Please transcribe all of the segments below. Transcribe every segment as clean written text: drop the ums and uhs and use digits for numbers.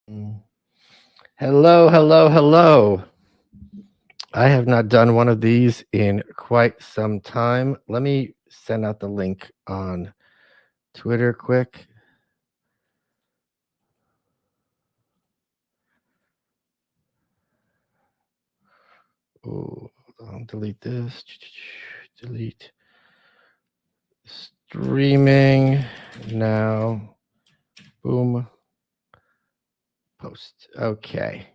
Mm. Hello, hello, hello. I have not done one of these in quite some time. Let me send out the link on Twitter quick. Oh, delete this. Delete. Streaming now. Boom. Post. Okay.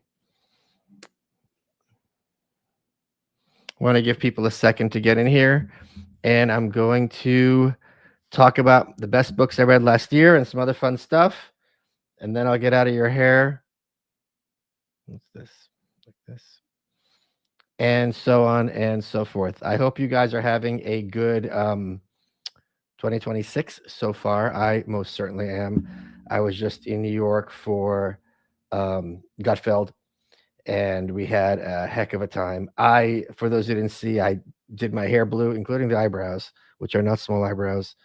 Want to give people a second to get in here, and I'm going to talk about the best books I read last year and some other fun stuff, and then I'll get out of your hair. What's this? Like this. And so on and so forth. I hope you guys are having a good 2026 so far. I most certainly am. I was just in New York for Gutfeld, and we had a heck of a time. For those who didn't see, I did my hair blue, including the eyebrows, which are not small eyebrows.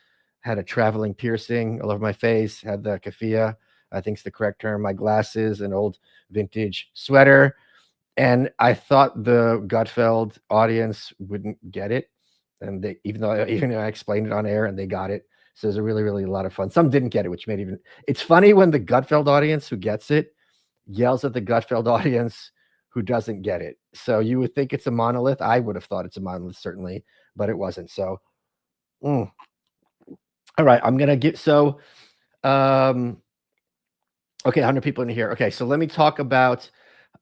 Had a traveling piercing all over my face. Had the keffiyeh, I think is the correct term. My glasses, an old vintage sweater, and I thought the Gutfeld audience wouldn't get it, and they even though I explained it on air, and they got it. So it was a really, really a lot of fun. Some didn't get it, which made even it's funny when the Gutfeld audience who gets it yells at the Gutfeld audience who doesn't get it. So you would think it's a monolith. I would have thought it's a monolith, certainly, but it wasn't. So, all right, I'm gonna get okay, 100 people in here. Okay, so let me talk about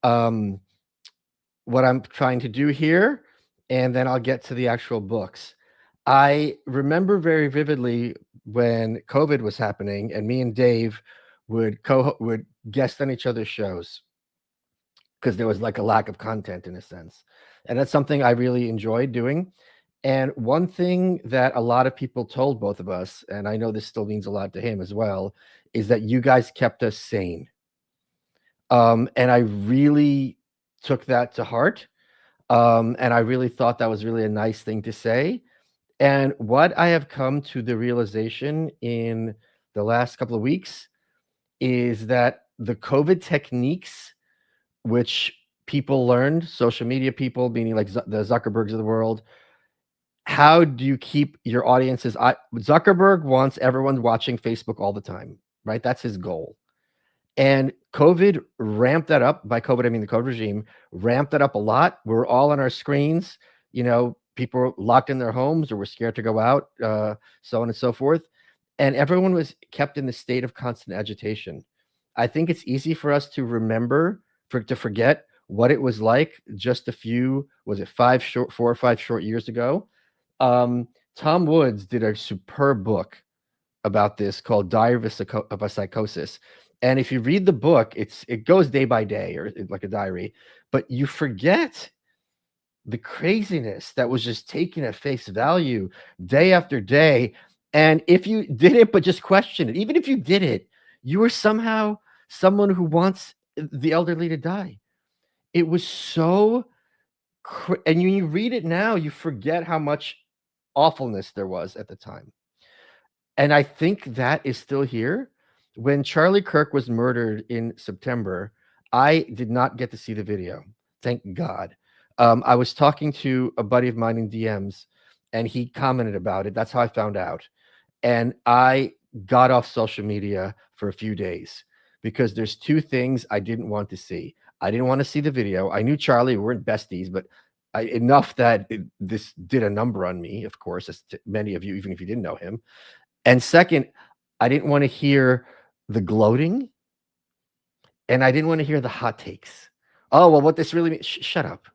what I'm trying to do here, and then I'll get to the actual books. I remember very vividly when COVID was happening, and me and Dave would guest on each other's shows because there was like a lack of content in a sense, and that's something I really enjoyed doing. And one thing that a lot of people told both of us, and I know this still means a lot to him as well, is that you guys kept us sane. And I really took that to heart. And I really thought that was really a nice thing to say. And what I have come to the realization in the last couple of weeks is that the COVID techniques, which people learned, social media people, meaning like the Zuckerbergs of the world, how do you keep your audiences? Zuckerberg wants everyone watching Facebook all the time, right? That's his goal. And COVID ramped that up. By COVID, I mean the COVID regime ramped that up a lot. We're all on our screens. People were locked in their homes or were scared to go out, so on and so forth. And everyone was kept in the state of constant agitation. I think it's easy for us to to forget what it was like just was it 4 or 5 short years ago. Tom Woods did a superb book about this called Diary of a Psychosis. And if you read the book, it goes day by day or like a diary, but you forget the craziness that was just taken at face value day after day. And if you did it, but just question it, even if you did it, you were somehow someone who wants the elderly to die. It was so, and when you read it now, you forget how much awfulness there was at the time. And I think that is still here. When Charlie Kirk was murdered in September, I did not get to see the video. Thank God. I was talking to a buddy of mine in DMs, and he commented about it. That's how I found out. And I got off social media for a few days because there's 2 things I didn't want to see. I didn't want to see the video. I knew Charlie, we weren't besties, but enough that this did a number on me, of course, as many of you, even if you didn't know him. And second, I didn't want to hear the gloating, and I didn't want to hear the hot takes. Oh, well, what this really means? Shut up.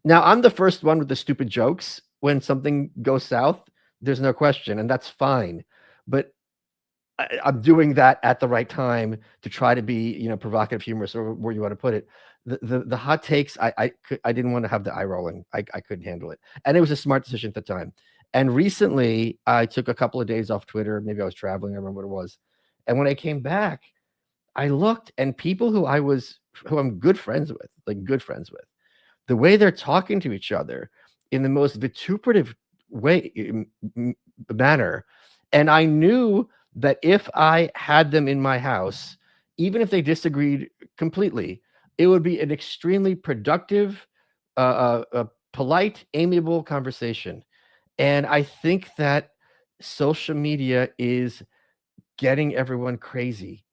Now, I'm the first one with the stupid jokes. When something goes south, there's no question, and that's fine. But I'm doing that at the right time to try to be, provocative, humorous, or where you want to put it. The hot takes, I didn't want to have the eye rolling. I couldn't handle it, and it was a smart decision at the time. And recently, I took a couple of days off Twitter. Maybe I was traveling. I remember what it was. And when I came back, I looked, and people who I'm good friends with, the way they're talking to each other in the most vituperative way, manner. And I knew that if I had them in my house, even if they disagreed completely. It would be an extremely productive, polite, amiable conversation. And I think that social media is getting everyone crazy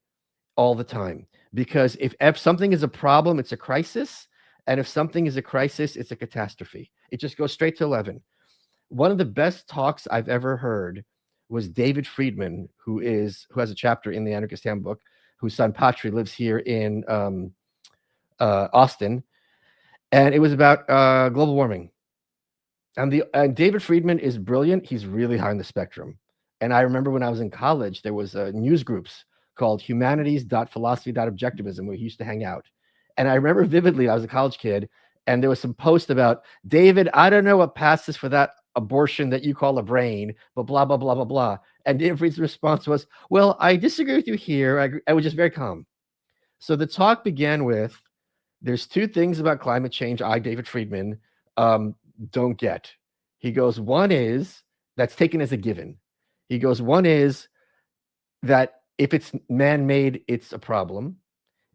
all the time, because if something is a problem, it's a crisis, and if something is a crisis, it's a catastrophe. It just goes straight to 11. One of the best talks I've ever heard was David Friedman, who has a chapter in the Anarchist Handbook, whose son Patri lives here in Austin, and it was about global warming. And David Friedman is brilliant. He's really high on the spectrum. And I remember when I was in college, there was news groups called humanities.philosophy.objectivism where he used to hang out. And I remember vividly, I was a college kid, and there was some post about, David, I don't know what passes for that abortion that you call a brain, but blah, blah, blah, blah, blah. And David Friedman's response was, well, I disagree with you here. I was just very calm. So the talk began with, there's two things about climate change David Friedman, don't get. He goes, one is, that's taken as a given. He goes, one is that if it's man-made, it's a problem.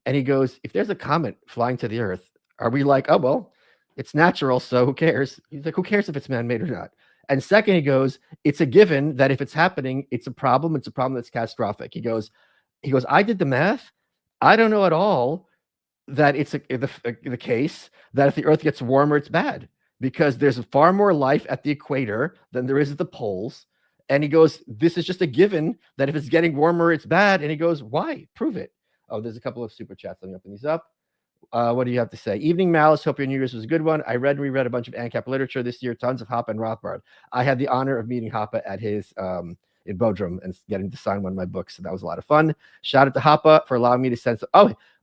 And he goes, if there's a comet flying to the Earth, are we like, oh, well, it's natural, so who cares? He's like, who cares if it's man-made or not? And second, he goes, it's a given that if it's happening, it's a problem. It's a problem that's catastrophic. He goes, I did the math. I don't know at all that it's the case that if the Earth gets warmer, it's bad, because there's far more life at the equator than there is at the poles. And he goes, this is just a given that if it's getting warmer, it's bad. And he goes, why? Prove it. Oh, there's a couple of super chats. Let me open these up. What do you have to say? Evening Malice, hope your New Year's was a good one. I read and reread a bunch of ANCAP literature this year, tons of Hoppe and Rothbard. I had the honor of meeting Hoppe at his in Bodrum and getting to sign one of my books. So that was a lot of fun. Shout out to Hoppe for allowing me to send.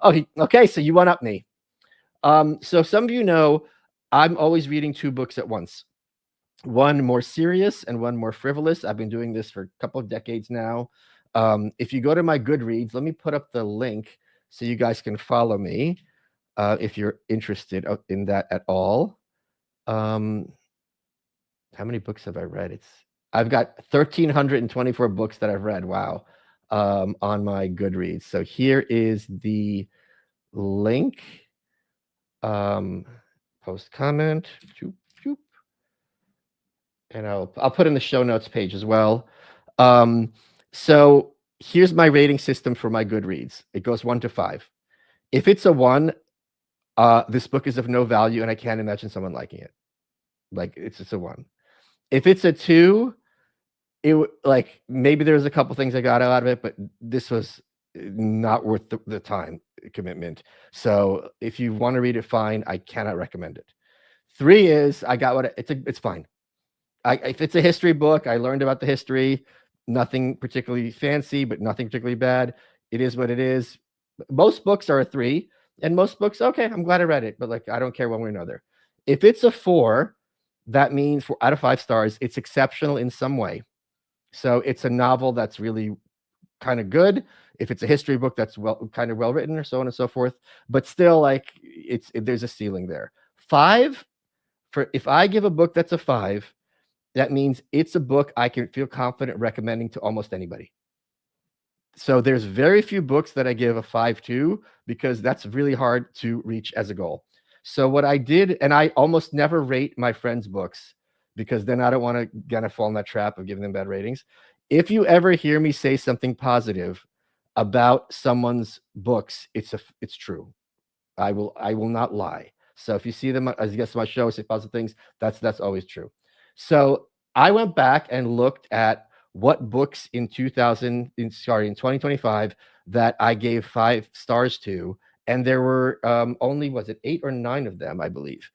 Okay, so you one up me. So some of you know I'm always reading two books at once. One more serious and one more frivolous. I've been doing this for a couple of decades now. If you go to my Goodreads, let me put up the link so you guys can follow me if you're interested in that at all. How many books have I read? I've got 1,324 books that I've read. Wow. On my Goodreads. So here is the link. Post comment. And I'll put in the show notes page as well. So here's my rating system for my Goodreads. It goes 1 to 5. If it's a 1, this book is of no value, and I can't imagine someone liking it. Like, it's just a 1. If it's a 2, like, maybe there's a couple things I got out of it, but this was not worth the time commitment. So if you want to read it, fine. I cannot recommend it. 3 is, I got what it's fine. If it's a history book, I learned about the history, nothing particularly fancy, but nothing particularly bad. It is what it is. Most books are a 3, and most books, okay, I'm glad I read it, but like, I don't care one way or another. If it's a 4, that means 4 out of 5 stars, it's exceptional in some way. So it's a novel that's really kind of good. If it's a history book, that's kind of well written, or so on and so forth. But still, like, there's a ceiling there. 5, if I give a book that's a 5, that means it's a book I can feel confident recommending to almost anybody. So there's very few books that I give a 5 to, because that's really hard to reach as a goal. So what I did, and I almost never rate my friends' books, because then I don't want to kind of fall in that trap of giving them bad ratings. If you ever hear me say something positive about someone's books, it's true. I will not lie. So if you see them as guests on my show, say positive things, that's always true. So I went back and looked at what books in 2025 that I gave 5 stars to, and there were only, was it 8 or 9 of them, I believe.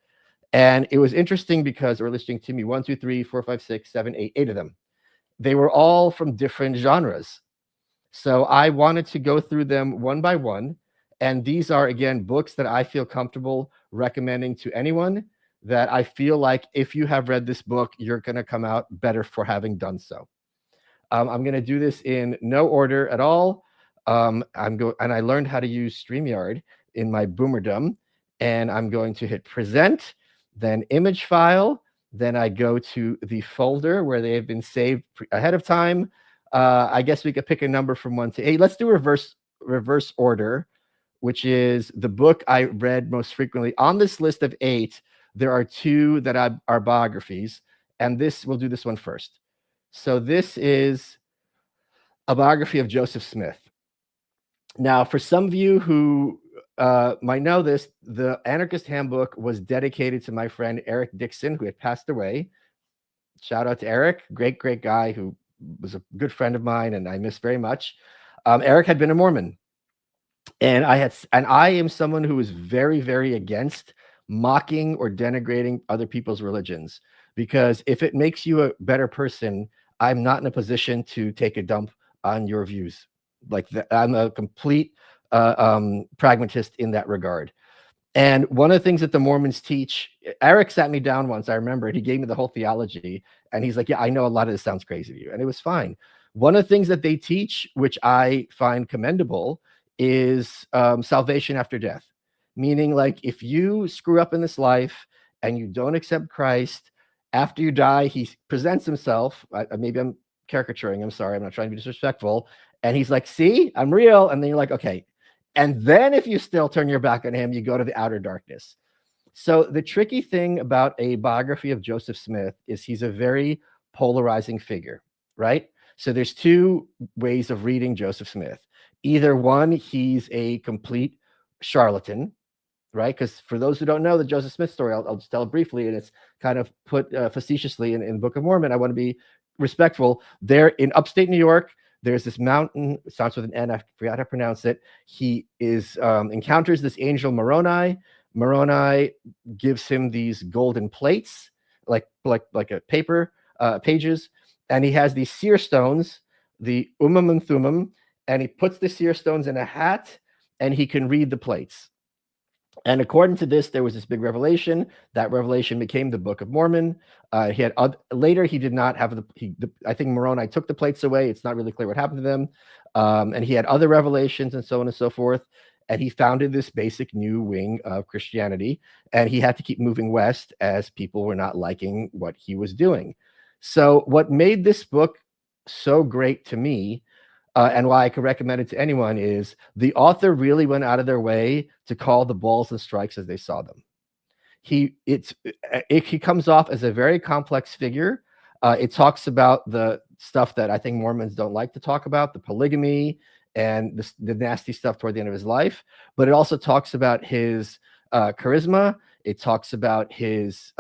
And it was interesting because, or listening to me, 1, 2, 3, 4, 5, 6, 7, 8 of them. They were all from different genres. So I wanted to go through them one by one. And these are, again, books that I feel comfortable recommending to anyone, that I feel like if you have read this book, you're going to come out better for having done so. I'm going to do this in no order at all. And I learned how to use StreamYard in my boomerdom. And I'm going to hit present, then image file. Then I go to the folder where they have been saved ahead of time. I guess we could pick a number from 1 to 8. Let's do reverse order. which is the book I read most frequently. On this list of 8, there are 2 that are biographies, and we'll do this one first. So this is a biography of Joseph Smith. Now, for some of you who might know this, the Anarchist Handbook was dedicated to my friend Eric Dixon, who had passed away. Shout out to Eric, great guy who was a good friend of mine and I miss very much. Eric had been a Mormon, and I am someone who is very, very against mocking or denigrating other people's religions, because if it makes you a better person, I'm not in a position to take a dump on your views. Like I'm a complete pragmatist in that regard. And one of the things that the Mormons teach, Eric sat me down once, I remember, and he gave me the whole theology. And he's like, yeah, I know a lot of this sounds crazy to you. And it was fine. One of the things that they teach, which I find commendable, is salvation after death. Meaning, like, if you screw up in this life and you don't accept Christ, after you die, he presents himself. Maybe I'm caricaturing. I'm sorry. I'm not trying to be disrespectful. And he's like, see, I'm real. And then you're like, okay. And then if you still turn your back on him, you go to the outer darkness. So the tricky thing about a biography of Joseph Smith is he's a very polarizing figure, right? So there's 2 ways of reading Joseph Smith. Either one, he's a complete charlatan, right? Because for those who don't know the Joseph Smith story, I'll just tell it briefly, and it's kind of put facetiously in the Book of Mormon. I want to be respectful. There in upstate New York, there's this mountain, it starts with an N, I forgot how to pronounce it. He encounters this angel Moroni. Moroni gives him these golden plates, like a paper, pages, and he has these seer stones, the Ummah and Thummim, and he puts the seer stones in a hat, and he can read the plates. And according to this, there was this big revelation. That revelation became the Book of Mormon. Later, he did not have I think Moroni took the plates away. It's not really clear what happened to them. And he had other revelations and so on and so forth. And he founded this basic new wing of Christianity. And he had to keep moving west as people were not liking what he was doing. So what made this book so great to me, and why I could recommend it to anyone, is the author really went out of their way to call the balls and strikes as they saw them. He comes off as a very complex figure. It talks about the stuff that I think Mormons don't like to talk about, the polygamy and the nasty stuff toward the end of his life. But it also talks about his charisma. It talks about his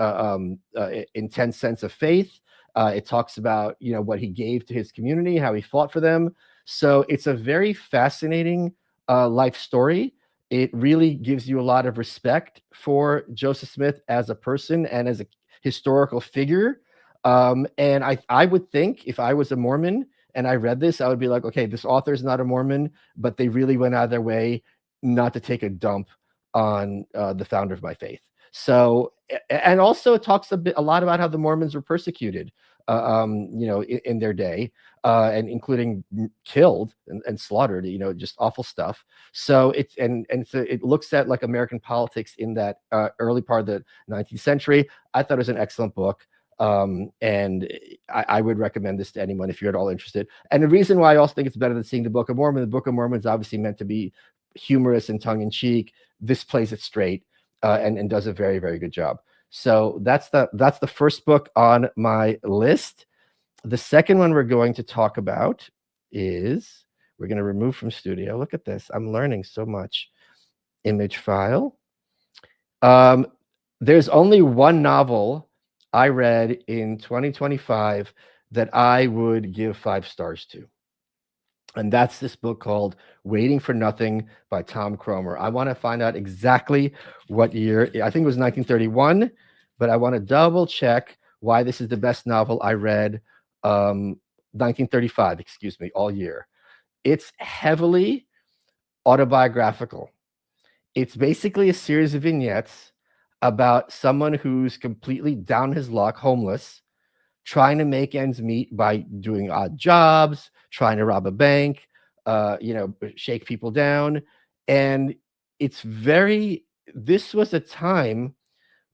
intense sense of faith. It talks about, what he gave to his community, how he fought for them. So it's a very fascinating life story. It really gives you a lot of respect for Joseph Smith as a person and as a historical figure. And I would think if I was a Mormon and I read this, I would be like, okay, this author is not a Mormon, but they really went out of their way not to take a dump on the founder of my faith. So, and also it talks a lot about how the Mormons were persecuted, in their day, and including killed and slaughtered, just awful stuff. So it looks at like American politics in that early part of the 19th century. I thought it was an excellent book. And I would recommend this to anyone if you're at all interested. And the reason why I also think it's better than seeing the Book of Mormon, the Book of Mormon is obviously meant to be humorous and tongue-in-cheek. This plays it straight and does a very, very good job. So that's the first book on my list. The second one we're going to talk about is, we're going to remove from Studio. Look at this. I'm learning so much. Image file. There's only one novel I read in 2025 that I would give 5 stars to. And that's this book called Waiting for Nothing by Tom Cromer. I want to find out exactly what year. I think it was 1931, but I want to double check why this is the best novel I read. 1935, excuse me, all year. It's heavily autobiographical. It's basically a series of vignettes about someone who's completely down his luck, homeless, trying to make ends meet by doing odd jobs, trying to rob a bank, shake people down. And this was a time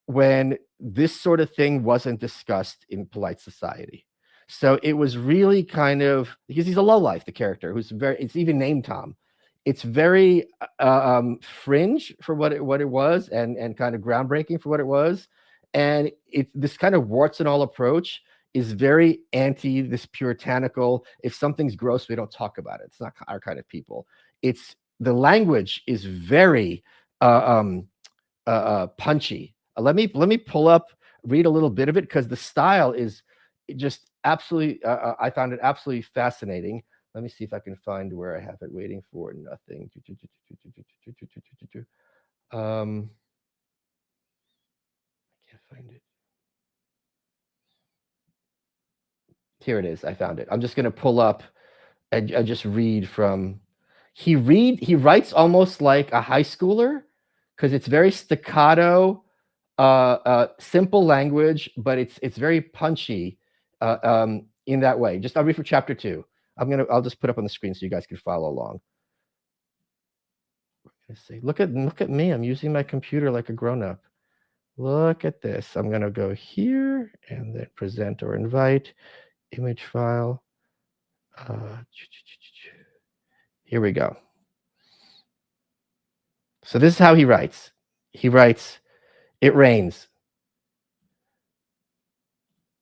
when this sort of thing wasn't discussed in polite society. So it was really kind of, because he's a lowlife, the character, it's even named Tom. it's very fringe for what it was, and kind of groundbreaking for what it was. And it this kind of warts and all approach is very anti this puritanical. If something's gross, we don't talk about it. It's not our kind of people. It's the language is very uh, um, punchy. Let me pull up, read a little bit of it, because the style is just absolutely. I found it absolutely fascinating. Let me see if I can find where I have it. Waiting for nothing. I can't find it. Here it is. I found it. I'm just gonna pull up and just read from. He writes almost like a high schooler, because it's very staccato, simple language, but it's very punchy in that way. Just I'll read from chapter 2. I'll just put up on the screen so you guys can follow along. Let's see. Look at me. I'm using my computer like a grown-up. Look at this. I'm gonna go here and then present or invite image file. Here we go. So this is how he writes. He writes, "It rains.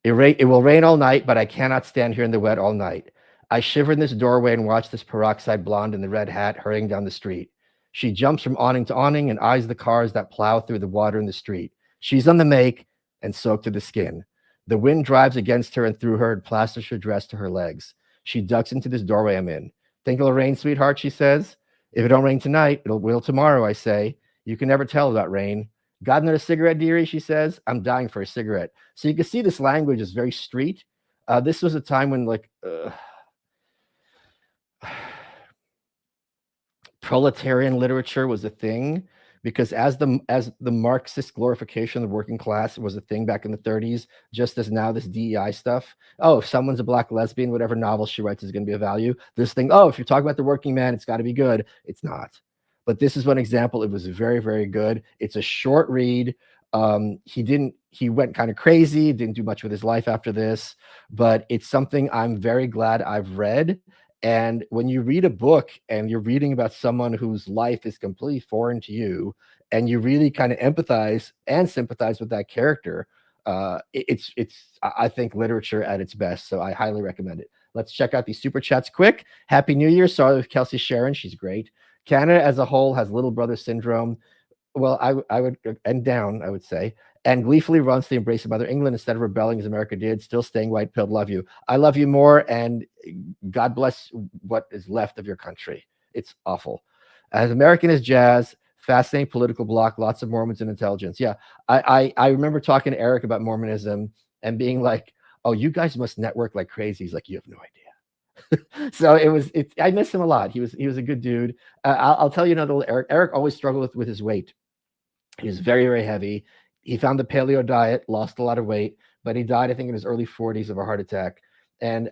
It will rain all night, but I cannot stand here in the wet all night. I shiver in this doorway and watch this peroxide blonde in the red hat hurrying down the street. She jumps from awning to awning and eyes the cars that plow through the water in the street. She's on the make and soaked to the skin. The wind drives against her and through her and plasters her dress to her legs. She ducks into this doorway I'm in. Think it'll rain, sweetheart, she says. If it don't rain tonight, it will tomorrow, I say. You can never tell about rain. Got another cigarette, dearie, she says. I'm dying for a cigarette." So you can see this language is very street. This was a time when proletarian literature was a thing, because as the Marxist glorification of the working class was a thing back in the 30s, just as now this DEI stuff. Oh, if someone's a black lesbian, whatever novel she writes is going to be of value. This thing, oh, if you're talking about the working man, it's got to be good. It's not. But this is one example. It was very, very good. It's a short read. He went kind of crazy, didn't do much with his life after this, but it's something I'm very glad I've read. And when you read a book and you're reading about someone whose life is completely foreign to you, and you really kind of empathize and sympathize with that character, it's I think literature at its best. So I highly recommend it. Let's check out these super chats quick. Happy New Year. Sorry with Kelsey Sharon. She's great. Canada as a whole has little brother syndrome. Well, I would end down, I would say, and gleefully runs to the embrace of Mother England instead of rebelling as America did, still staying white-pilled. Love you. I love you more, and God bless what is left of your country. It's awful. As American as jazz, fascinating political bloc, lots of Mormons and intelligence. Yeah, I remember talking to Eric about Mormonism and being like, "Oh, you guys must network like crazy." He's like, "You have no idea." So I miss him a lot. He was a good dude. I'll tell you another. Eric always struggled with his weight. He was very, very heavy. He found the paleo diet, lost a lot of weight, but he died, I think, in his early 40s of a heart attack. And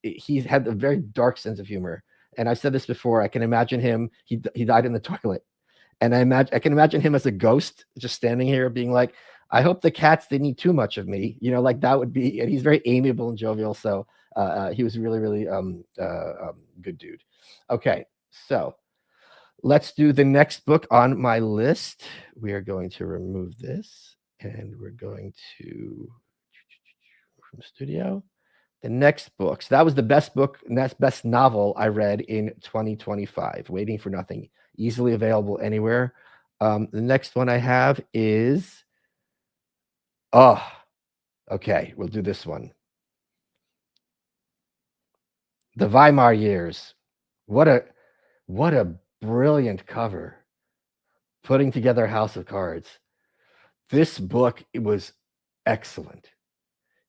he had a very dark sense of humor. And I've said this before. I can imagine him. He died in the toilet, and I can imagine him as a ghost, just standing here, being like, "I hope the cats didn't eat too much of me." Like that would be. And he's very amiable and jovial. So he was really, really good dude. Okay, so let's do the next book on my list. We are going to remove this, and we're going to from studio. The next book. So that was the best book, and that's best novel I read in 2025. Waiting for Nothing, easily available anywhere. The next one I have is, okay, we'll do this one. The Weimar Years. What a brilliant cover. Putting together a house of cards. This book, it was excellent.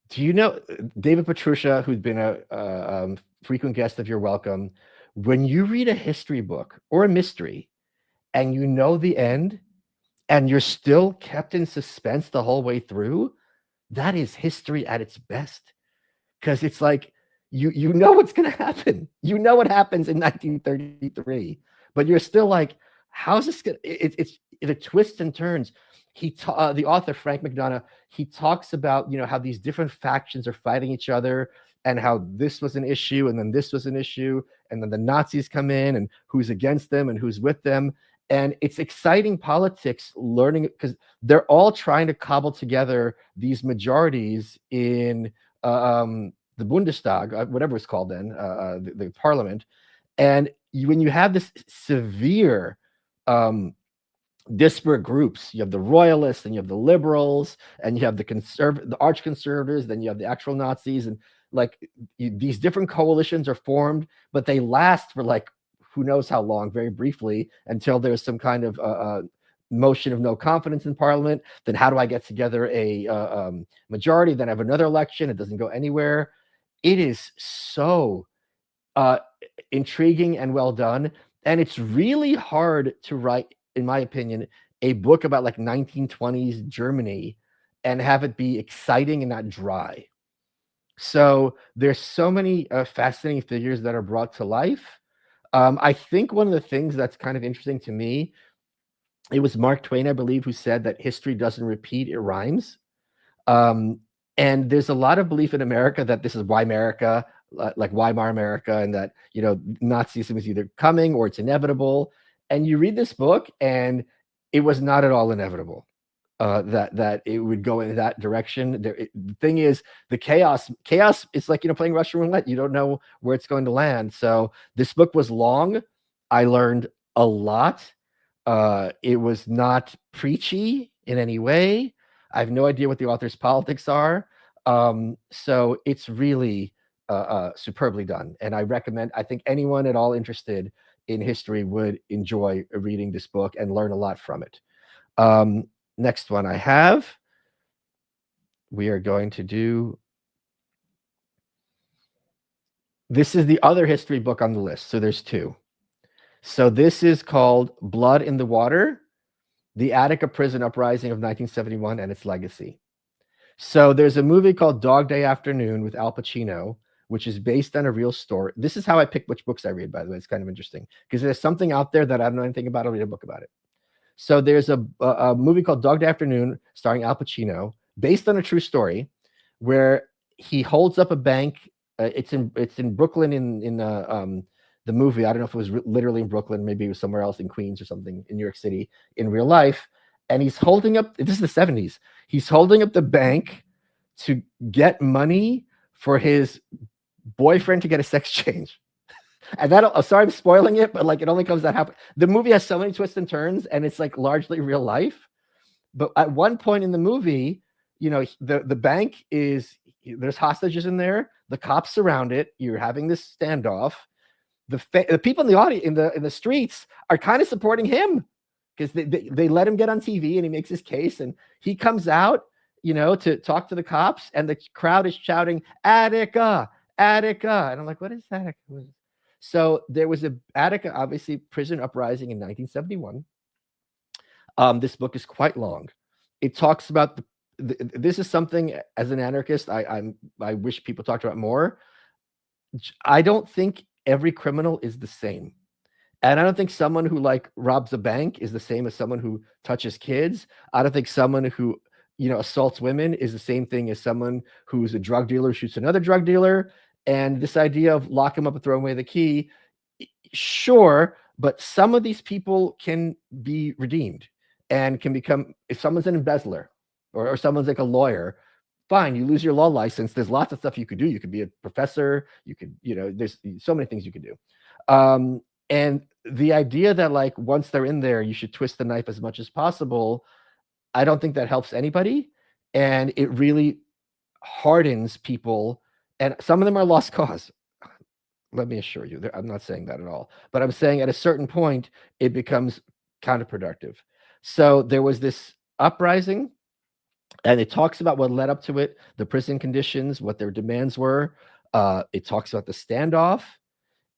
Do you know David Petruccia, who's been a frequent guest of You're Welcome? When you read a history book or a mystery and you know the end and you're still kept in suspense the whole way through, that is history at its best. Because it's like you know what's going to happen. You know what happens in 1933, but you're still like, how's this going? It's the twists and turns. The author Frank McDonough, he talks about how these different factions are fighting each other. and how this was an issue, and then this was an issue, and then the Nazis come in, and who's against them and who's with them. And it's exciting politics, learning, because they're all trying to cobble together these majorities in the Bundestag, whatever it's called then, the parliament. And when you have this severe disparate groups, you have the royalists, and you have the liberals, and you have the arch conservatives, then you have the actual Nazis, and like these different coalitions are formed, but they last for like who knows how long, very briefly, until there's some kind of motion of no confidence in parliament. Then how do I get together a majority? Then I have another election. It doesn't go anywhere. It is so intriguing and well done, and it's really hard to write, in my opinion, a book about like 1920s Germany and have it be exciting and not dry. So there's so many fascinating figures that are brought to life. I think one of the things that's kind of interesting to me, it was Mark Twain, I believe, who said that history doesn't repeat, it rhymes. And there's a lot of belief in America that this is Weimerica, like Weimar America, and that, you know, Nazism is either coming or it's inevitable. And you read this book, and it was not at all inevitable that it would go in that direction. The thing is, the chaos is like, you know, playing Russian roulette. You don't know where it's going to land. So this book was long. I learned a lot. It was not preachy in any way. I have no idea what the author's politics are. So it's really superbly done. And I recommend, I think anyone at all interested in history would enjoy reading this book and learn a lot from it. Next one I have, we are going to do, this is the other history book on the list. So there's two. So this is called Blood in the Water, The Attica Prison Uprising of 1971 and Its Legacy. So there's a movie called Dog Day Afternoon with Al Pacino, which is based on a real story. This is how I pick which books I read, by the way. It's kind of interesting because there's something out there that I don't know anything about. I'll read a book about it. So there's a movie called Dog Day Afternoon starring Al Pacino, based on a true story, where he holds up a bank. It's in Brooklyn in the movie. I don't know if it was literally in Brooklyn, maybe it was somewhere else in Queens or something in New York City in real life. And he's holding up, this is the 70s. He's holding up the bank to get money for his boyfriend to get a sex change. And that, sorry, I'm spoiling it, but like it only comes out half. The movie has so many twists and turns, and it's like largely real life. But at one point in the movie, you know, the bank is, there's hostages in there. The cops surround it. You're having this standoff. The people in the audience, in the streets, are kind of supporting him because they let him get on TV and he makes his case, and he comes out, you know, to talk to the cops, and the crowd is shouting, "Attica, Attica," and I'm like, what is Attica? So there was a Attica, obviously, prison uprising in 1971. This book is quite long. It talks about this is something, as an anarchist, I wish people talked about more. I don't think every criminal is the same. And I don't think someone who like robs a bank is the same as someone who touches kids. I don't think someone who, you know, assaults women is the same thing as someone who's a drug dealer shoots another drug dealer. And this idea of lock him up and throw away the key, sure, but some of these people can be redeemed and can become, if someone's an embezzler or someone's like a lawyer, fine, you lose your law license. There's lots of stuff you could do. You could be a professor. You could, you know, there's so many things you could do. And the idea that like once they're in there, you should twist the knife as much as possible, I don't think that helps anybody. And it really hardens people. And some of them are lost cause. Let me assure you, I'm not saying that at all. But I'm saying at a certain point, it becomes counterproductive. So there was this uprising, and it talks about what led up to it, the prison conditions, what their demands were. It talks about the standoff.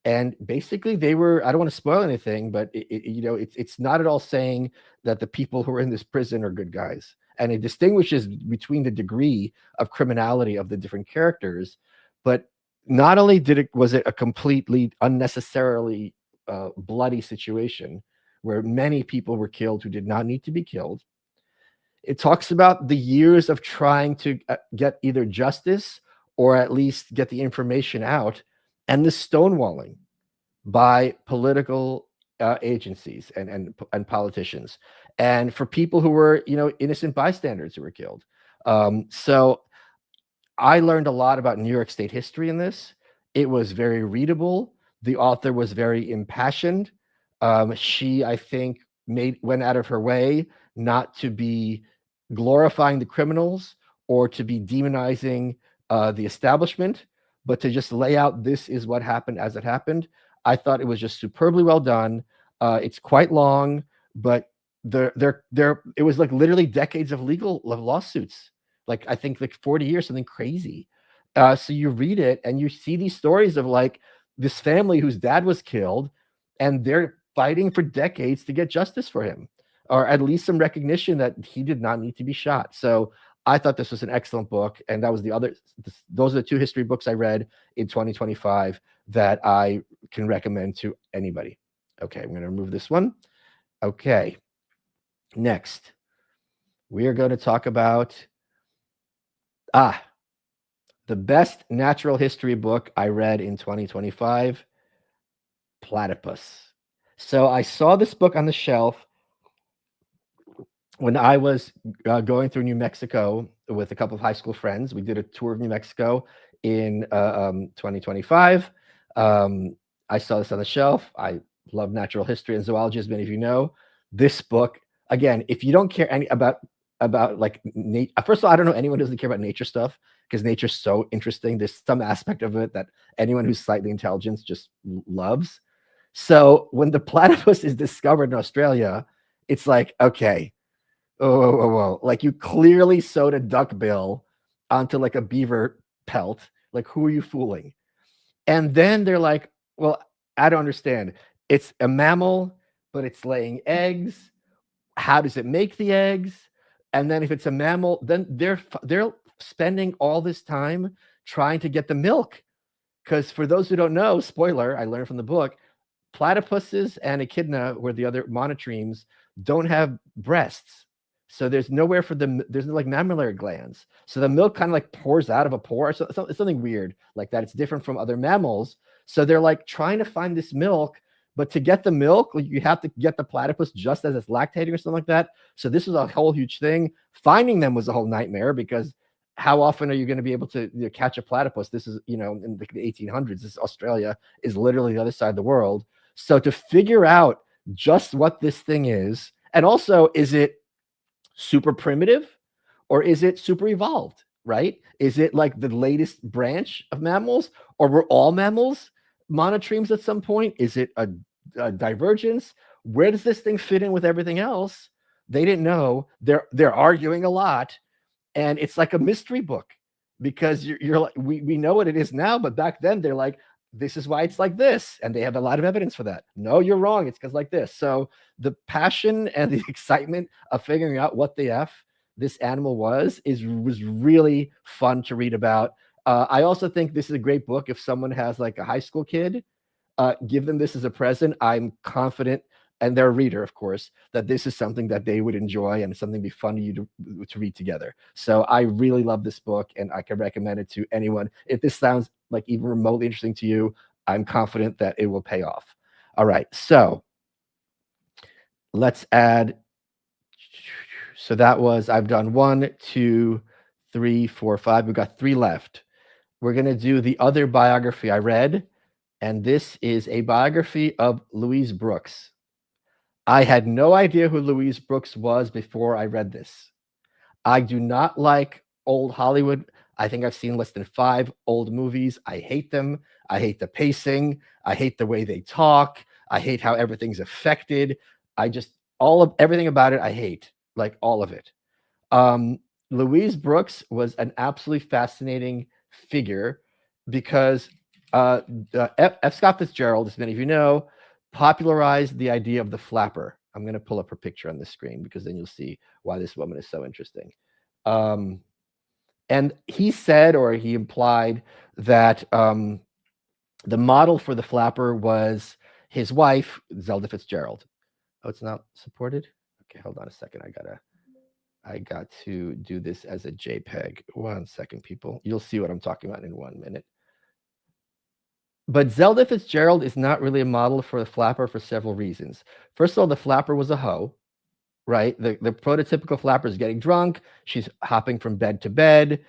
And basically they were, I don't want to spoil anything, but you know, it's not at all saying that the people who are in this prison are good guys. And it distinguishes between the degree of criminality of the different characters. But not only was it a completely unnecessarily bloody situation where many people were killed who did not need to be killed. It talks about the years of trying to get either justice or at least get the information out, and the stonewalling by political agencies and politicians, and for people who were, innocent bystanders who were killed. So I learned a lot about New York State history in this. It was very readable. The author was very impassioned. She, I think, went out of her way not to be glorifying the criminals or to be demonizing the establishment, but to just lay out this is what happened as it happened. I thought it was just superbly well done. It's quite long, but it was like literally decades of legal lawsuits. Like I think like 40 years, something crazy. So you read it and you see these stories of like this family whose dad was killed, and they're fighting for decades to get justice for him, or at least some recognition that he did not need to be shot. So I thought this was an excellent book, and that was those are the two history books I read in 2025 that I can recommend to anybody. Okay, I'm going to remove this one. Okay, next we are going to talk about the best natural history book I read in 2025, Platypus. So I saw this book on the shelf when I was going through New Mexico with a couple of high school friends. We did a tour of New Mexico in 2025. I saw this on the shelf. I love natural history and zoology, as many of you know. This book, again, if you don't care about like first of all, I don't know anyone who doesn't care about nature stuff, because nature's so interesting. There's some aspect of it that anyone who's slightly intelligent just loves. So when the platypus is discovered in Australia, it's like, okay, whoa. Like you clearly sewed a duckbill onto like a beaver pelt. Like, who are you fooling? And then they're like, well, I don't understand. It's a mammal, but it's laying eggs. How does it make the eggs? And then if it's a mammal, then they're spending all this time trying to get the milk. Because for those who don't know, spoiler, I learned from the book, platypuses and echidna, where the other monotremes, don't have breasts. So there's nowhere for them. There's no like mammillary glands. So the milk kind of like pours out of a pore. So it's something weird like that. It's different from other mammals. So they're like trying to find this milk, but to get the milk, you have to get the platypus just as it's lactating or something like that. So this was a whole huge thing. Finding them was a whole nightmare, because how often are you going to be able to catch a platypus? This is, in the 1800s, this Australia is literally the other side of the world. So to figure out just what this thing is, and also, is it super primitive or is it super evolved, right? Is it like the latest branch of mammals, or were all mammals monotremes at some point? Is it a divergence? Where does this thing fit in with everything else? They didn't know. They're arguing a lot, and it's like a mystery book, because you're like, we know what it is now, but back then they're like, this is why it's like this, and they have a lot of evidence for that. No, you're wrong. It's because like this. So the passion and the excitement of figuring out what the F this animal was really fun to read about. I also think this is a great book if someone has like a high school kid. Give them this as a present. I'm confident, and they're a reader, of course, that this is something that they would enjoy and something be fun to you to read together. So I really love this book, and I can recommend it to anyone. If this sounds like even remotely interesting to you, I'm confident that it will pay off. All right, so let's add. So that was, I've done 1, 2, 3, 4, 5. We've got 3 left. We're going to do the other biography I read, and this is a biography of Louise Brooks. I had no idea who Louise Brooks was before I read this. I do not like old Hollywood. I think I've seen less than 5 old movies. I hate them. I hate the pacing. I hate the way they talk. I hate how everything's affected. Everything about it I hate, like all of it. Louise Brooks was an absolutely fascinating figure, because F. Scott Fitzgerald, as many of you know, popularized the idea of the flapper. I'm going to pull up her picture on the screen, because then you'll see why this woman is so interesting. And he said, or he implied, that the model for the flapper was his wife, Zelda Fitzgerald. Oh, it's not supported? Okay, hold on a second. I gotta I got to do this as a JPEG. 1 second, people. You'll see what I'm talking about in 1 minute. But Zelda Fitzgerald is not really a model for the flapper for several reasons. First of all, the flapper was a hoe, right? The prototypical flapper is getting drunk. She's hopping from bed to bed.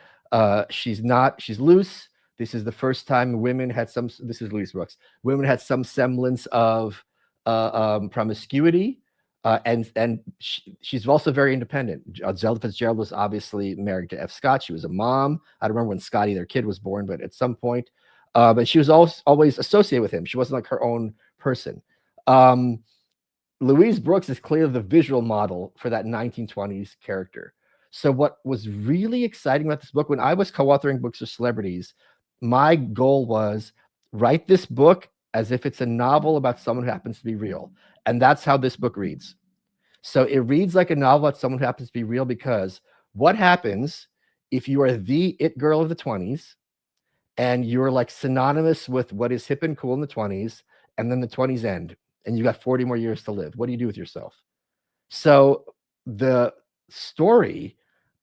She's loose. This is the first time women had some. This is Louise Brooks. Women had some semblance of promiscuity, and she's also very independent. Zelda Fitzgerald was obviously married to F. Scott. She was a mom. I don't remember when Scotty, their kid, was born, but at some point, but she was always associated with him. She wasn't like her own person. Louise Brooks is clearly the visual model for that 1920s character. So what was really exciting about this book, when I was co-authoring books with celebrities, my goal was write this book as if it's a novel about someone who happens to be real. And that's how this book reads. So it reads like a novel about someone who happens to be real, because what happens if you are the it girl of the 20s and you're like synonymous with what is hip and cool in the 20s, and then the 20s end and you got 40 more years to live? What do you do with yourself? So the story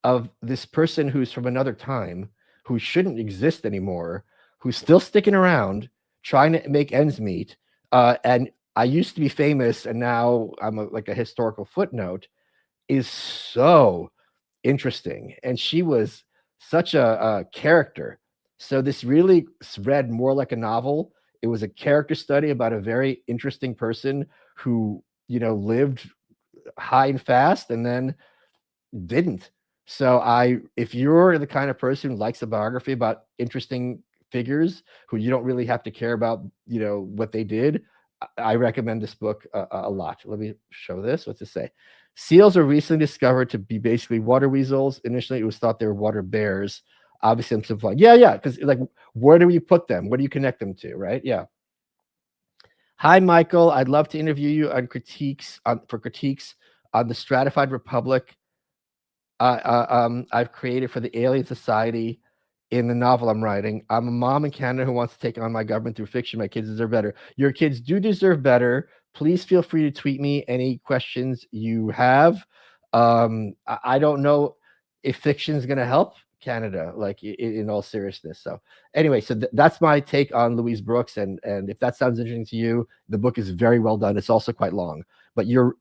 of this person who's from another time, who shouldn't exist anymore, who's still sticking around, trying to make ends meet, and I used to be famous and now I'm like a historical footnote, is so interesting. And she was such a character. So this really read more like a novel. It was a character study about a very interesting person who, lived high and fast and then didn't. So if you're the kind of person who likes a biography about interesting figures who you don't really have to care about, what they did, I recommend this book a lot. Let me show this. What's it say? Seals are recently discovered to be basically water weasels. Initially, it was thought they were water bears. Obviously, I'm simplifying. Yeah, because like, where do you put them? What do you connect them to, right? Yeah. Hi, Michael. I'd love to interview you on critiques on the stratified republic I've created for the alien society in the novel I'm writing. I'm a mom in Canada who wants to take on my government through fiction. My kids deserve better. Your kids do deserve better. Please feel free to tweet me any questions you have. I don't know if fiction is going to help Canada, like in all seriousness. So anyway, so that's my take on Louise Brooks, and if that sounds interesting to you, the book is very well done. It's also quite long, but you're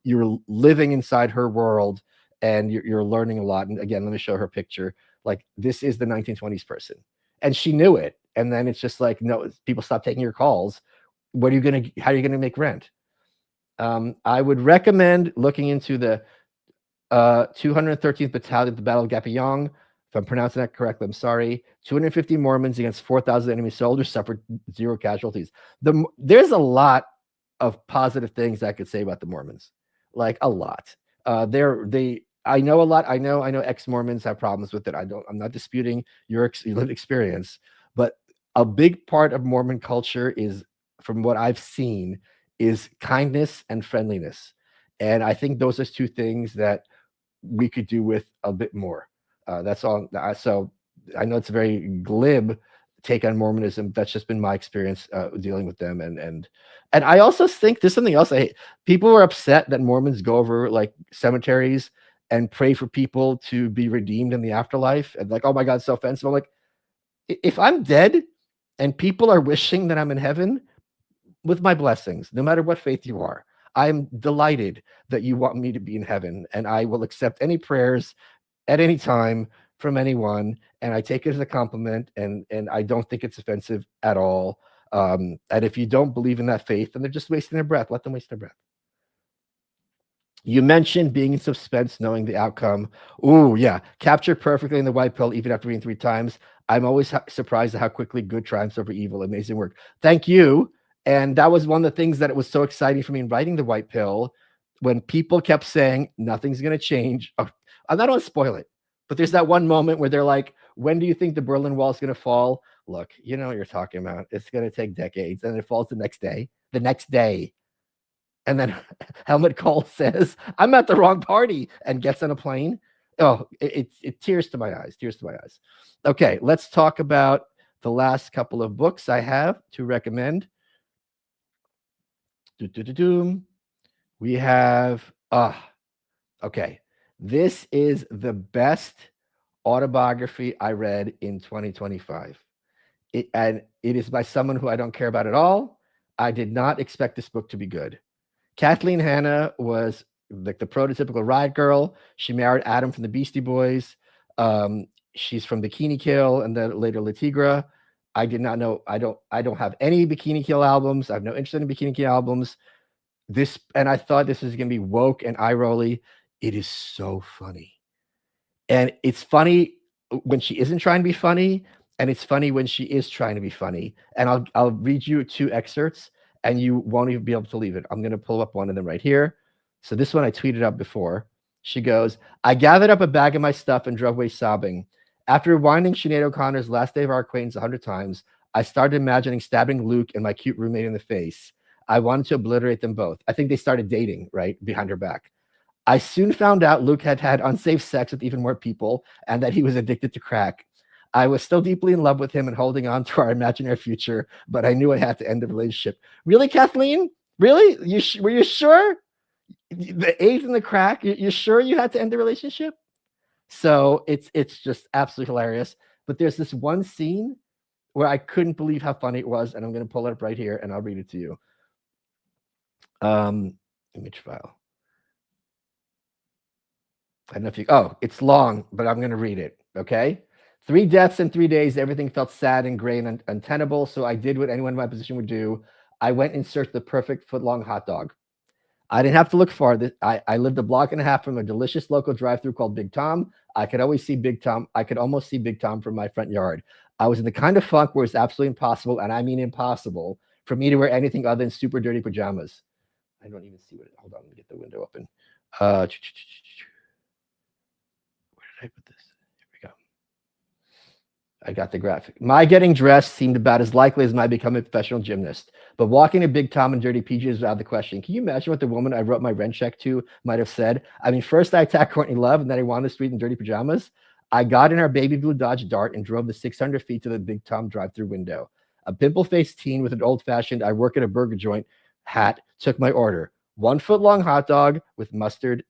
living inside her world and you're learning a lot. And again, let me show her picture. Like, this is the 1920s person, and she knew it. And then it's just like, no, people stop taking your calls. How are you going to make rent? I would recommend looking into the 213th Battalion at the Battle of Gapillon. If I'm pronouncing that correctly, I'm sorry. 250 Mormons against 4,000 enemy soldiers suffered 0 casualties. There's a lot of positive things I could say about the Mormons, like a lot. I know a lot. I know ex-Mormons have problems with it. I'm not disputing your lived experience, but a big part of Mormon culture is, from what I've seen, is kindness and friendliness. And I think those are 2 things that we could do with a bit more. That's all. So I know it's a very glib take on Mormonism. That's just been my experience dealing with them. And I also think there's something else I hate. People are upset that Mormons go over like cemeteries and pray for people to be redeemed in the afterlife. And like, oh my God, it's so offensive. I'm like, if I'm dead and people are wishing that I'm in heaven, with my blessings, no matter what faith you are, I'm delighted that you want me to be in heaven, and I will accept any prayers at any time from anyone, and I take it as a compliment, and I don't think it's offensive at all. And if you don't believe in that faith, then they're just wasting their breath. Let them waste their breath. You mentioned being in suspense, knowing the outcome. Ooh, yeah. Captured perfectly in The White Pill, even after reading 3 times. I'm always surprised at how quickly good triumphs over evil. Amazing work. Thank you. And that was one of the things that it was so exciting for me in writing The White Pill, when people kept saying, nothing's going to change. Oh, I don't want to spoil it, but there's that one moment where they're like, when do you think the Berlin Wall is going to fall? Look, you know what you're talking about. It's going to take decades. And it falls the next day. The next day. And then Helmut Kohl says, I'm at the wrong party, and gets on a plane. Oh, it tears to my eyes, tears to my eyes. Okay, let's talk about the last couple of books I have to recommend. We have, okay, This is the best autobiography I read in 2025. And it is by someone who I don't care about at all. I did not expect this book to be good. Kathleen Hanna was like the prototypical riot girl. She married Adam from the Beastie Boys. She's from Bikini Kill and then later La Tigra. I did not know. I don't have any Bikini Kill albums. I have no interest in Bikini Kill albums. And I thought this was gonna be woke and eye rolly. It is so funny. And it's funny when she isn't trying to be funny, and it's funny when she is trying to be funny. And I'll read you 2 excerpts, and you won't even be able to believe it. I'm gonna pull up one of them right here. So this one I tweeted up before. She goes, "I gathered up a bag of my stuff and drove away sobbing. After rewinding Sinead O'Connor's Last Day of Our Acquaintance 100 times, I started imagining stabbing Luke and my cute roommate in the face. I wanted to obliterate them both." I think they started dating, right, behind her back. "I soon found out Luke had had unsafe sex with even more people and that he was addicted to crack. I was still deeply in love with him and holding on to our imaginary future, but I knew I had to end the relationship." Really, Kathleen? Really? Were you sure? The AIDS and the crack? You're sure you had to end the relationship? So it's just absolutely hilarious. But there's this one scene where I couldn't believe how funny it was, and I'm going to pull it up right here and I'll read it to you. Image file. I don't know if you, it's long, but I'm going to read it. Okay. 3 deaths in 3 days. Everything felt sad and gray and untenable. So I did what anyone in my position would do. I went and searched the perfect foot-long hot dog. I didn't have to look far. I lived a block and a half from a delicious local drive-through called Big Tom. I could always see Big Tom. I could almost see Big Tom from my front yard. I was in the kind of funk where it's absolutely impossible, and I mean impossible, for me to wear anything other than super dirty pajamas. I don't even see what. Hold on, let me get the window open. Where did I put this? Here we go. I got the graphic. My getting dressed seemed about as likely as my becoming a professional gymnast. But walking to Big Tom in dirty PJs was out of the question. Can you imagine what the woman I wrote my rent check to might have said? I mean, first I attacked Courtney Love, and then I wandered the street in dirty pajamas. I got in our baby blue Dodge Dart and drove the 600 feet to the Big Tom drive-through window. A pimple-faced teen with an old-fashioned "I work at a burger joint" hat took my order. 1 foot-long hot dog with mustard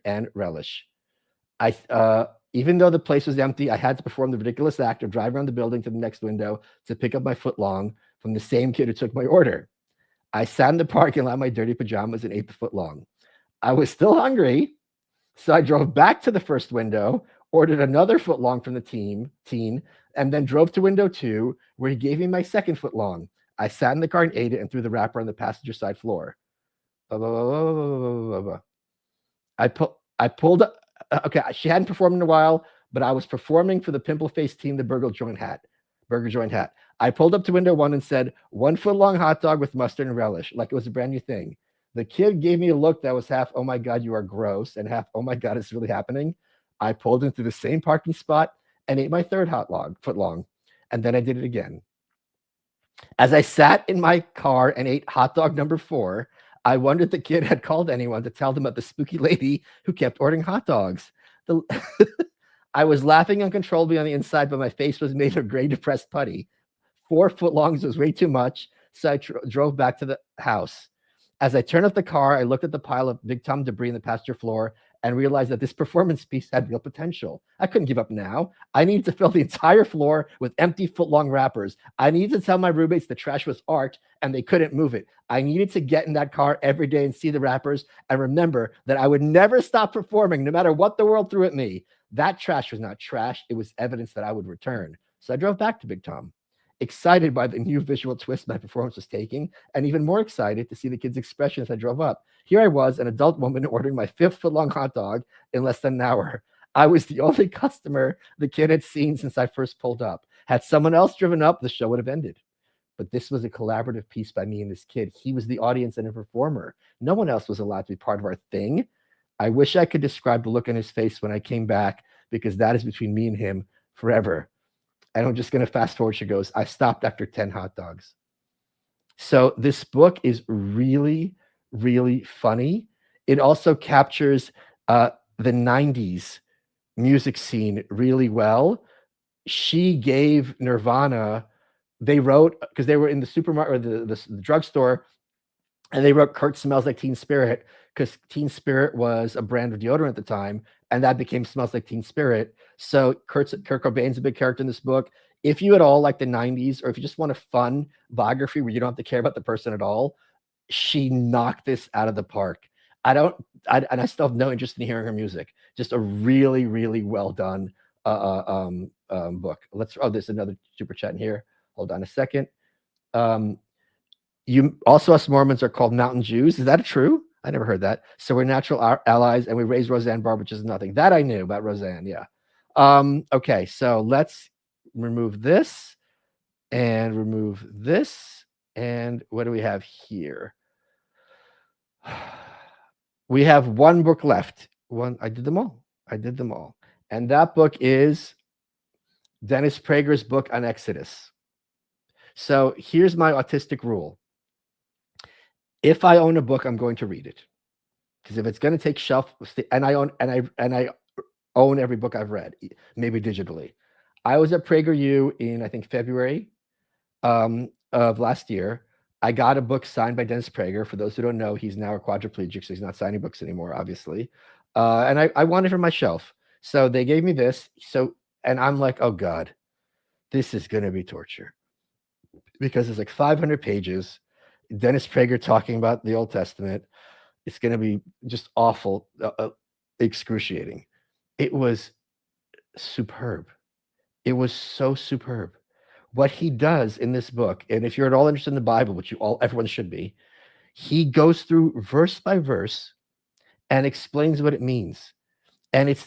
and relish. Even though the place was empty, I had to perform the ridiculous act of driving around the building to the next window to pick up my footlong from the same kid who took my order. I sat in the parking lot in my dirty pajamas and ate the footlong. I was still hungry, so I drove back to the first window, ordered another footlong from the teen, and then drove to window 2, where he gave me my second footlong. I sat in the car and ate it and threw the wrapper on the passenger side floor. I pulled up. Okay, she hadn't performed in a while, but I was performing for the pimple-faced team, the burger joint hat. I pulled up to window 1 and said, 1 foot-long hot dog with mustard and relish, like it was a brand new thing. The kid gave me a look that was half, "Oh my God, you are gross," and half, "Oh my God, it's really happening." I pulled into the same parking spot and ate my third footlong, and then I did it again. As I sat in my car and ate hot dog number 4, I wondered the kid had called anyone to tell them about the spooky lady who kept ordering hot dogs. I was laughing uncontrollably on the inside, but my face was made of gray, depressed putty. 4 footlongs was way too much, so I drove back to the house. As I turned off the car, I looked at the pile of Big Tom debris in the passenger floor and realized that this performance piece had real potential. I couldn't give up now. I needed to fill the entire floor with empty footlong wrappers. I needed to tell my roommates the trash was art and they couldn't move it. I needed to get in that car every day and see the wrappers and remember that I would never stop performing no matter what the world threw at me. That trash was not trash. It was evidence that I would return. So I drove back to Big Tom, excited by the new visual twist my performance was taking, and even more excited to see the kid's expression as I drove up. Here I was, an adult woman, ordering my 5th footlong hot dog in less than an hour. I was the only customer the kid had seen since I first pulled up. Had someone else driven up, the show would have ended. But this was a collaborative piece by me and this kid. He was the audience and a performer. No one else was allowed to be part of our thing. I wish I could describe the look on his face when I came back, because that is between me and him forever. And I'm just going to fast forward. She goes, I stopped after 10 hot dogs. So this book is really, really funny. It also captures the 90s music scene really well. She gave Nirvana, they wrote, because they were in the supermarket or the drugstore, and they wrote "Kurt Smells Like Teen Spirit." because Teen Spirit was a brand of deodorant at the time, and that became Smells Like Teen Spirit. So Kurt Cobain's a big character in this book. If you at all like the 90s, or if you just want a fun biography where you don't have to care about the person at all, she knocked this out of the park. I don't, and I still have no interest in hearing her music. Just a really, really well done book. There's another super chat in here. Hold on a second. You also, us Mormons are called mountain Jews. Is that true? I never heard that. So we're natural allies, and we raised Roseanne Barr, which is nothing. That I knew about Roseanne. Yeah. Okay, so let's remove this and remove this. And what do we have here? We have one book left. I did them all. And that book is Dennis Prager's book on Exodus. So here's my autistic rule. If I own a book, I'm going to read it. Because if it's going to take shelf, and I own every book I've read, maybe digitally. I was at PragerU in, I think, February of last year. I got a book signed by Dennis Prager. For those who don't know, he's now a quadriplegic, so he's not signing books anymore, obviously. And I wanted it from my shelf. So they gave me this. And I'm like, oh God, this is going to be torture. Because it's like 500 pages. Dennis Prager talking about the Old Testament. It's going to be just awful, excruciating. It was superb. It was so superb. What he does in this book, and if you're at all interested in the Bible, which everyone should be, he goes through verse by verse and explains what it means. And his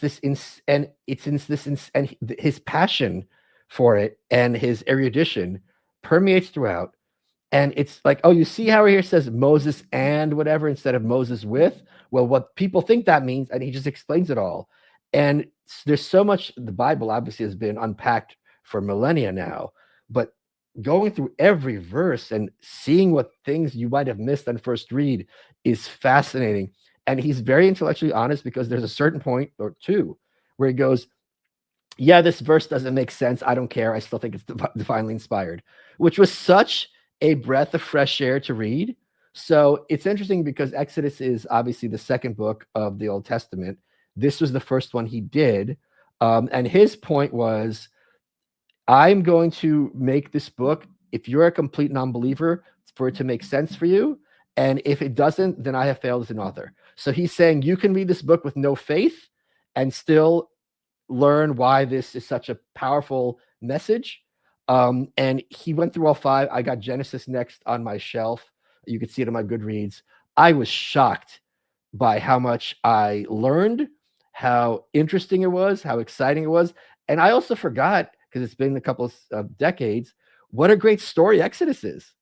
passion for it and his erudition permeates throughout. And it's like, oh, you see how here says Moses and whatever instead of Moses with? Well, what people think that means, and he just explains it all. And there's so much, the Bible obviously has been unpacked for millennia now, but going through every verse and seeing what things you might have missed on first read is fascinating. And he's very intellectually honest, because there's a certain point or two where he goes, yeah, this verse doesn't make sense. I don't care. I still think it's divinely inspired, which was such a breath of fresh air to read. So it's interesting because Exodus is obviously the second book of the Old Testament. This was the first one he did. And his point was, I'm going to make this book, if you're a complete non-believer, for it to make sense for you. And if it doesn't, then I have failed as an author. So he's saying you can read this book with no faith and still learn why this is such a powerful message. And he went through all five. I got Genesis next on my shelf. You can see it in my Goodreads. I was shocked by how much I learned, how interesting it was, how exciting it was. And I also forgot, because it's been a couple of decades, what a great story Exodus is.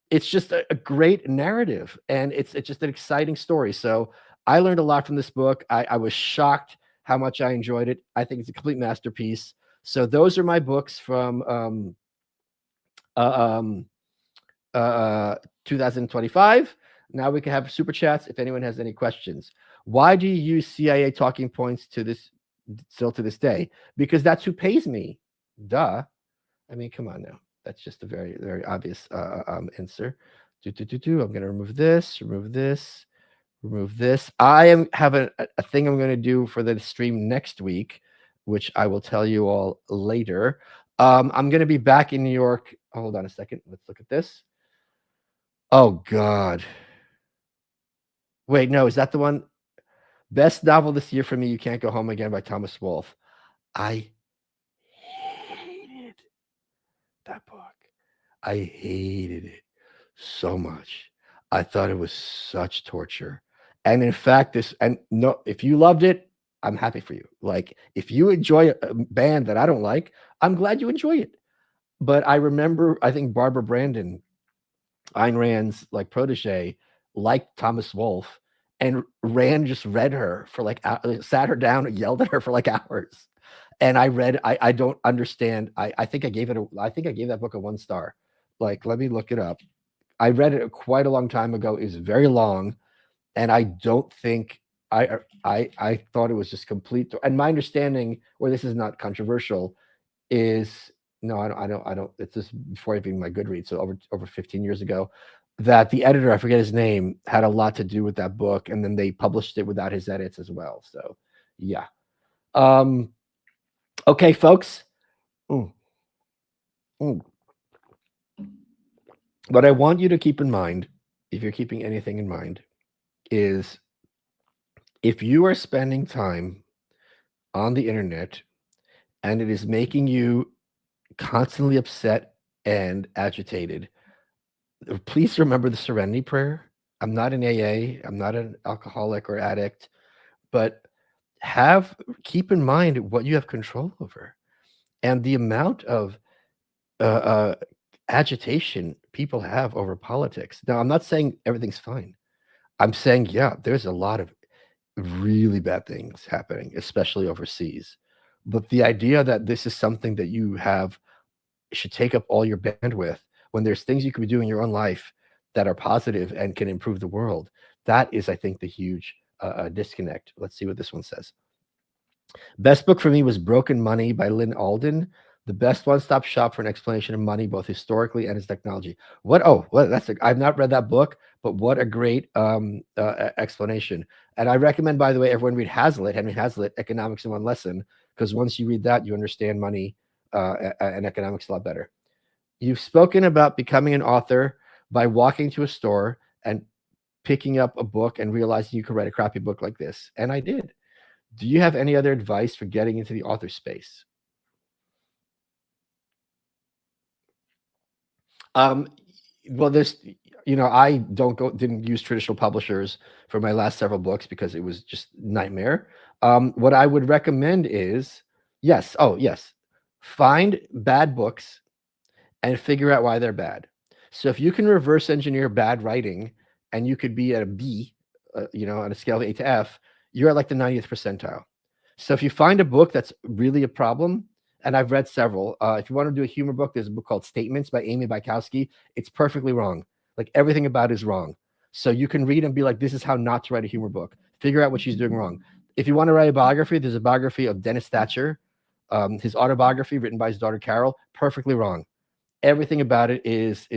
It's just a great narrative, and it's just an exciting story. So I learned a lot from this book. I was shocked how much I enjoyed it. I think it's a complete masterpiece. So those are my books from 2025. Now we can have super chats if anyone has any questions. Why do you use CIA talking points still to this day? Because that's who pays me. Duh. I mean, come on now. That's just a very, very obvious answer. I'm going to remove this, remove this. I have a thing I'm going to do for the stream next week, which I will tell you all later. I'm going to be back in New York. Hold on a second. Let's look at this. Oh, God. Wait, no, is that the one? Best novel this year for me, You Can't Go Home Again by Thomas Wolfe. I hated that book. I hated it so much. I thought it was such torture. And in fact, if you loved it, I'm happy for you. Like, if you enjoy a band that I don't like, I'm glad you enjoy it. But I remember, I think Barbara Brandon, Ayn Rand's like protege, liked Thomas Wolfe, and Rand just read her for like, sat her down and yelled at her for like hours. And I don't understand. I think I gave that book a 1 star. Like, let me look it up. I read it quite a long time ago. It's very long. And I don't think I thought it was just complete. And my understanding, where this is not controversial, is no, I don't. It's just before I even my Goodreads, so over 15 years ago. that the editor, I forget his name, had a lot to do with that book, and then they published it without his edits as well. So, yeah. Okay, folks. Mm, mm. What I want you to keep in mind, if you're keeping anything in mind, is if you are spending time on the internet and it is making you constantly upset and agitated, please remember the serenity prayer. I'm not an AA, I'm not an alcoholic or addict, but keep in mind what you have control over and the amount of uh, uh, agitation people have over politics. Now, I'm not saying everything's fine. I'm saying, yeah, there's a lot of really bad things happening, especially overseas. But the idea that this is something that you should take up all your bandwidth when there's things you could be doing in your own life that are positive and can improve the world, that is, I think, the huge disconnect. Let's see what this one says. Best book for me was Broken Money by Lynn Alden. The best one-stop shop for an explanation of money, both historically and its technology. I've not read that book, but what a great explanation. And I recommend, by the way, everyone read Henry Hazlitt, Economics in One Lesson, because once you read that, you understand money and economics a lot better. You've spoken about becoming an author by walking to a store and picking up a book and realizing you could write a crappy book like this. And I did. Do you have any other advice for getting into the author space? Well, I didn't use traditional publishers for my last several books because it was just nightmare. What I would recommend is, yes, find bad books and figure out why they're bad. So if you can reverse engineer bad writing and you could be at a B, on a scale of A to F, you're at like the 90th percentile. So if you find a book that's really a problem, and I've read several, if you want to do a humor book, there's a book called Statements by Amy Bykowski. It's perfectly wrong. Like everything about it is wrong. So you can read and be like, this is how not to write a humor book. Figure out what she's doing wrong. If you want to write a biography, there's a biography of Dennis Thatcher, his autobiography written by his daughter Carol. Perfectly wrong. Everything about it is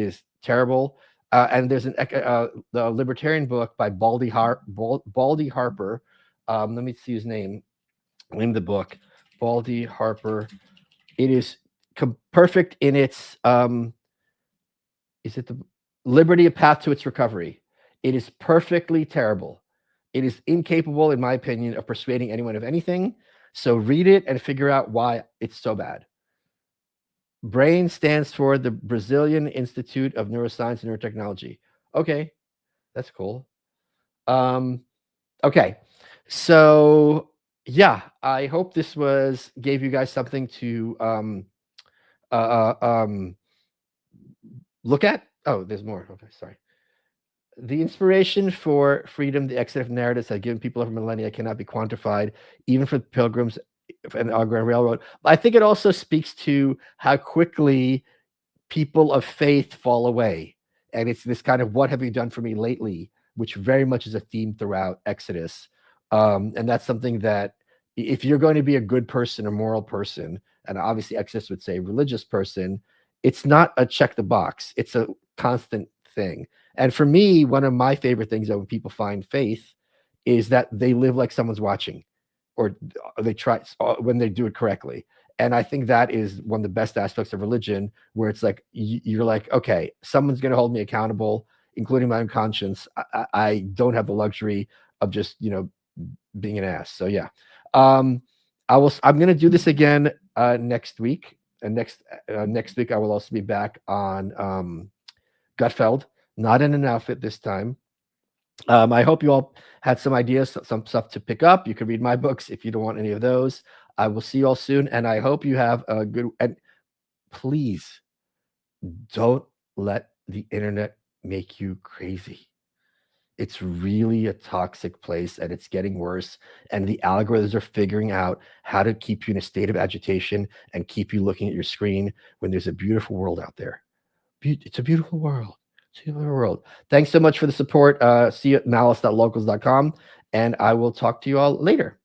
terrible. And there's the libertarian book by Baldy Harper. Let me see his name. Name the book, Baldy Harper. It is perfect in its is it the Liberty, a Path to Its Recovery. It is perfectly terrible. It is incapable, in my opinion, of persuading anyone of anything. So read it and figure out why it's so bad. BRAIN stands for the Brazilian Institute of Neuroscience and Neurotechnology. Okay, that's cool. Okay, so yeah, I hope this gave you guys something to look at. Oh, there's more. Okay, sorry. The inspiration for freedom, the exit of narratives that given people over millennia cannot be quantified, even for pilgrims and the Underground Railroad. I think it also speaks to how quickly people of faith fall away. And it's this kind of, what have you done for me lately, which very much is a theme throughout Exodus. And that's something that if you're going to be a good person, a moral person, and obviously Exodus would say religious person, it's not a check the box. It's a constant thing. And for me, one of my favorite things that when people find faith is that they live like someone's watching, or they try when they do it correctly. And I think that is one of the best aspects of religion, where it's like, you're like, okay, someone's going to hold me accountable, including my own conscience. I don't have the luxury of just, being an ass. So yeah, I'm going to do this again next week. And next week I will also be back on Gutfeld, not in an outfit this time. I hope you all had some ideas, some stuff to pick up. You can read my books if you don't want any of those. I will see you all soon, and I hope you have a good. And please don't let the internet make you crazy. It's really a toxic place, and it's getting worse. And the algorithms are figuring out how to keep you in a state of agitation and keep you looking at your screen when there's a beautiful world out there. It's a beautiful world. World. Thanks so much for the support. See you at malice.locals.com, and I will talk to you all later.